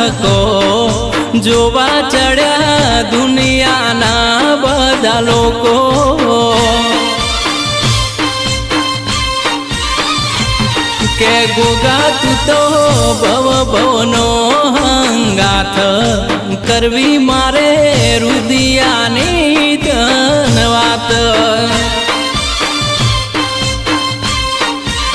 ધક્કો જોવા ચડ્યા દુનિયાના બધા લોકો કે ગોગા તું તો ભવ ભવનો હંગાથ કરવી મારે રુદિયાની ધન વાત